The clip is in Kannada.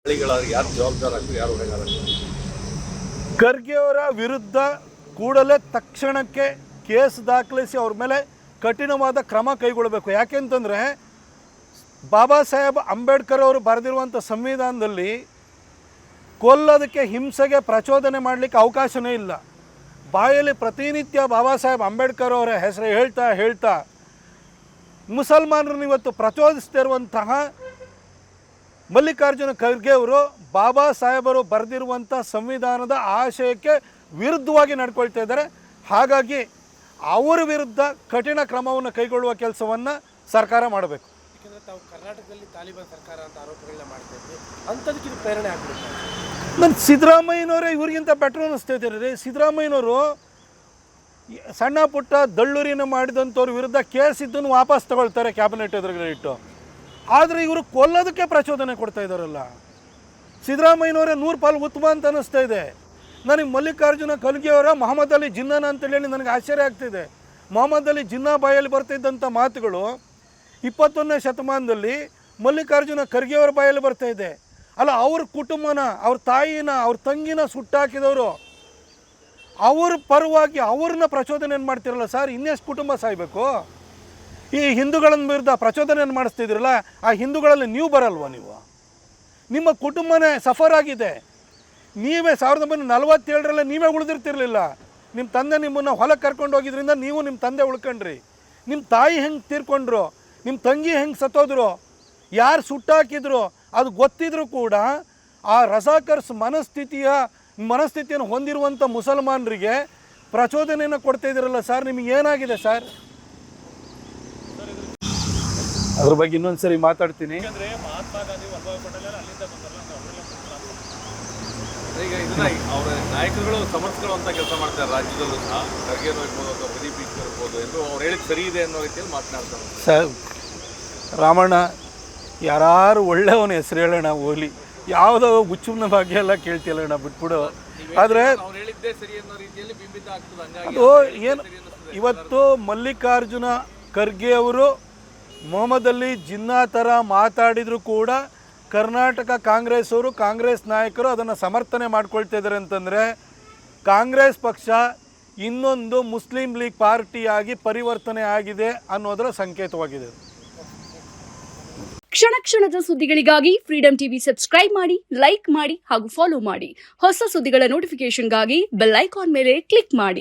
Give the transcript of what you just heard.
ಯಾರು ಜವಾಬ್ದಾರ ಯಾರು ಹೊಣೆಗಾರ? ಖರ್ಗೆ ಅವರ ವಿರುದ್ಧ ಕೂಡಲೇ ತಕ್ಷಣಕ್ಕೆ ಕೇಸ್ ದಾಖಲಿಸಿ ಅವ್ರ ಮೇಲೆ ಕಠಿಣವಾದ ಕ್ರಮ ಕೈಗೊಳ್ಳಬೇಕು. ಯಾಕೆಂತಂದರೆ ಬಾಬಾ ಸಾಹೇಬ್ ಅಂಬೇಡ್ಕರ್ ಅವರು ಬರೆದಿರುವಂಥ ಸಂವಿಧಾನದಲ್ಲಿ ಕೊಲ್ಲೋದಕ್ಕೆ, ಹಿಂಸೆಗೆ ಪ್ರಚೋದನೆ ಮಾಡಲಿಕ್ಕೆ ಅವಕಾಶವೇ ಇಲ್ಲ. ಬಾಯಲ್ಲಿ ಪ್ರತಿನಿತ್ಯ ಬಾಬಾ ಸಾಹೇಬ್ ಅಂಬೇಡ್ಕರ್ ಅವರ ಹೆಸರು ಹೇಳ್ತಾ ಮುಸಲ್ಮಾನರನ್ನು ಇವತ್ತು ಪ್ರಚೋದಿಸ್ತಿರುವಂತಹ ಮಲ್ಲಿಕಾರ್ಜುನ ಖರ್ಗೆ ಅವರು ಬಾಬಾ ಸಾಹೇಬರು ಬರೆದಿರುವಂಥ ಸಂವಿಧಾನದ ಆಶಯಕ್ಕೆ ವಿರುದ್ಧವಾಗಿ ನಡ್ಕೊಳ್ತಾ ಇದ್ದಾರೆ. ಹಾಗಾಗಿ ಅವರ ವಿರುದ್ಧ ಕಠಿಣ ಕ್ರಮವನ್ನು ಕೈಗೊಳ್ಳುವ ಕೆಲಸವನ್ನು ಸರ್ಕಾರ ಮಾಡಬೇಕು. ಯಾಕೆಂದರೆ ತಾವು ಕರ್ನಾಟಕದಲ್ಲಿ ತಾಲಿಬಾನ್ ಸರ್ಕಾರ ಅಂತ ಆರೋಪಗಳನ್ನ ಮಾಡ್ತಾ ಇದ್ವಿ, ಅಂಥದಕ್ಕೆ ಇದು ಪ್ರೇರಣೆ ಆಗ್ಬಿಡುತ್ತೆ. ನನ್ನ ಸಿದ್ದರಾಮಯ್ಯನವರೇ ಇವ್ರಿಗಿಂತ ಬೆಟ್ರ್ ಅನ್ನಿಸ್ತಾ ಇದ್ದಾರೆ. ಸಿದ್ದರಾಮಯ್ಯನವರು ಸಣ್ಣ ಪುಟ್ಟ ದಳ್ಳುರಿನ ಮಾಡಿದಂಥವ್ರ ವಿರುದ್ಧ ಕೇಸ್ ಇದ್ದನ್ನು ವಾಪಸ್ ತಗೊಳ್ತಾರೆ ಕ್ಯಾಬಿನೆಟ್ ಎದುರುಗಡೆ ಇಟ್ಟು. ಆದರೆ ಇವರು ಕೊಲ್ಲೋದಕ್ಕೆ ಪ್ರಚೋದನೆ ಕೊಡ್ತಾ ಇದ್ದಾರಲ್ಲ. ಸಿದ್ದರಾಮಯ್ಯನವರೇ 100 ಪಾಲು ಉತ್ತಮ ಅಂತ ಅನ್ನಿಸ್ತಾ ಇದೆ ನನಗೆ. ಮಲ್ಲಿಕಾರ್ಜುನ ಖರ್ಗೆ ಅವರ ಮೊಹಮ್ಮದ್ ಅಲಿ ಜಿನ್ನಾನ ಅಂತೇಳಿ ನನಗೆ ಆಶ್ಚರ್ಯ ಆಗ್ತಿದೆ. ಮೊಹಮ್ಮದ್ ಅಲಿ ಜಿನ್ನಾ ಬಾಯಲ್ಲಿ ಬರ್ತಿದ್ದಂಥ ಮಾತುಗಳು 21ನೇ ಶತಮಾನದಲ್ಲಿ ಮಲ್ಲಿಕಾರ್ಜುನ ಖರ್ಗೆ ಅವರ ಬಾಯಲ್ಲಿ ಬರ್ತಾ ಇದೆ. ಅಲ್ಲ, ಅವ್ರ ಕುಟುಂಬನ, ಅವ್ರ ತಾಯಿನ, ಅವ್ರ ತಂಗಿನ ಸುಟ್ಟಾಕಿದವರು, ಅವ್ರ ಪರವಾಗಿ ಅವ್ರನ್ನ ಪ್ರಚೋದನೆಯನ್ನು ಮಾಡ್ತಿರಲ್ಲ ಸರ್. ಇನ್ನೆಷ್ಟು ಕುಟುಂಬ ಸಾಯಬೇಕು? ಈ ಹಿಂದೂಗಳ ವಿರುದ್ಧ ಪ್ರಚೋದನೆಯನ್ನು ಮಾಡಿಸ್ತಿದ್ರಲ್ಲ, ಆ ಹಿಂದೂಗಳಲ್ಲಿ ನೀವು ಬರಲ್ವ? ನಿಮ್ಮ ಕುಟುಂಬನೇ ಸಫರ್ ಆಗಿದೆ. ನೀವೇ 1947 ನೀವೇ ಉಳಿದಿರ್ತಿರ್ಲಿಲ್ಲ. ನಿಮ್ಮ ತಂದೆ ನಿಮ್ಮನ್ನು ಹೊಲಕ್ಕೆ ಕರ್ಕೊಂಡು ಹೋಗಿದ್ರಿಂದ ನೀವು ನಿಮ್ಮ ತಂದೆ ಉಳ್ಕೊಂಡ್ರಿ. ನಿಮ್ಮ ತಾಯಿ ಹೆಂಗೆ ತೀರ್ಕೊಂಡ್ರು, ನಿಮ್ಮ ತಂಗಿ ಹೆಂಗೆ ಸತ್ತೋದ್ರು, ಯಾರು ಸುಟ್ಟಾಕಿದ್ರು ಅದು ಗೊತ್ತಿದ್ರೂ ಕೂಡ ಆ ರಜಾಕರ್ಸ್ ಮನಸ್ಥಿತಿಯನ್ನು ಹೊಂದಿರುವಂಥ ಮುಸಲ್ಮಾನರಿಗೆ ಪ್ರಚೋದನೆಯನ್ನು ಕೊಡ್ತಾ ಇದ್ದೀರಲ್ಲ ಸರ್. ನಿಮಗೆ ಏನಾಗಿದೆ ಸರ್? ಅದ್ರ ಬಗ್ಗೆ ಇನ್ನೊಂದು ಸರಿ ಮಾತಾಡ್ತೀನಿ. ಈಗ ಇದನ್ನ ಅವರ ನಾಯಕರುಗಳು ಸಮರ್ಥಗಳು ಅಂತ ಕೆಲಸ ಮಾಡ್ತಾರೆ ರಾಜ್ಯದಲ್ಲೂ ಸಹ. ಖರ್ಗೆ ಇರ್ಬೋದು ಅಥವಾ ಪ್ರದೀಪ್ ಇರ್ಬೋದು ಎಂದು ಅವ್ರು ಹೇಳಿದ ಸರಿ ಇದೆ ಅನ್ನೋ ರೀತಿಯಲ್ಲಿ ಮಾತನಾಡ್ತಾರೆ ಸರ್. ರಾಮಣ್ಣ, ಯಾರು ಒಳ್ಳೆಯವನ ಹೆಸರು ಹೇಳೋಣ ಹೋಲಿ, ಯಾವುದೋ ಹುಚ್ಚುಮ್ನ ಭಾಗ್ಯ ಎಲ್ಲ ಕೇಳ್ತಿಲ್ಲಣ್ಣ, ಬಿಟ್ಬಿಡು. ಆದರೆ ಅವ್ರು ಹೇಳಿದ್ದೇ ಸರಿ ಅನ್ನೋ ರೀತಿಯಲ್ಲಿ ಬಿಂಬಿತ ಆಗ್ತದೆ. ಅದು ಏನು, ಇವತ್ತು ಮಲ್ಲಿಕಾರ್ಜುನ ಖರ್ಗೆ ಅವರು ಮೊಹಮ್ಮದ್ ಅಲಿ ಜಿನ್ನಾ ಥರ ಮಾತಾಡಿದರೂ ಕೂಡ ಕರ್ನಾಟಕ ಕಾಂಗ್ರೆಸ್ ಅವರು, ಕಾಂಗ್ರೆಸ್ ನಾಯಕರು ಅದನ್ನು ಸಮರ್ಥನೆ ಮಾಡ್ಕೊಳ್ತಾ ಇದ್ದಾರೆ. ಅಂತಂದರೆ ಕಾಂಗ್ರೆಸ್ ಪಕ್ಷ ಇನ್ನೊಂದು ಮುಸ್ಲಿಂ ಲೀಗ್ ಪಾರ್ಟಿಯಾಗಿ ಪರಿವರ್ತನೆ ಆಗಿದೆ ಅನ್ನೋದರ ಸಂಕೇತವಾಗಿದೆ. ಕ್ಷಣ ಕ್ಷಣದ ಸುದ್ದಿಗಳಿಗಾಗಿ ಫ್ರೀಡಂ ಟಿವಿ ಸಬ್ಸ್ಕ್ರೈಬ್ ಮಾಡಿ, ಲೈಕ್ ಮಾಡಿ ಹಾಗೂ ಫಾಲೋ ಮಾಡಿ. ಹೊಸ ಸುದ್ದಿಗಳ ನೋಟಿಫಿಕೇಶನ್ಗಾಗಿ ಬೆಲ್ ಐಕಾನ್ ಮೇಲೆ ಕ್ಲಿಕ್ ಮಾಡಿ.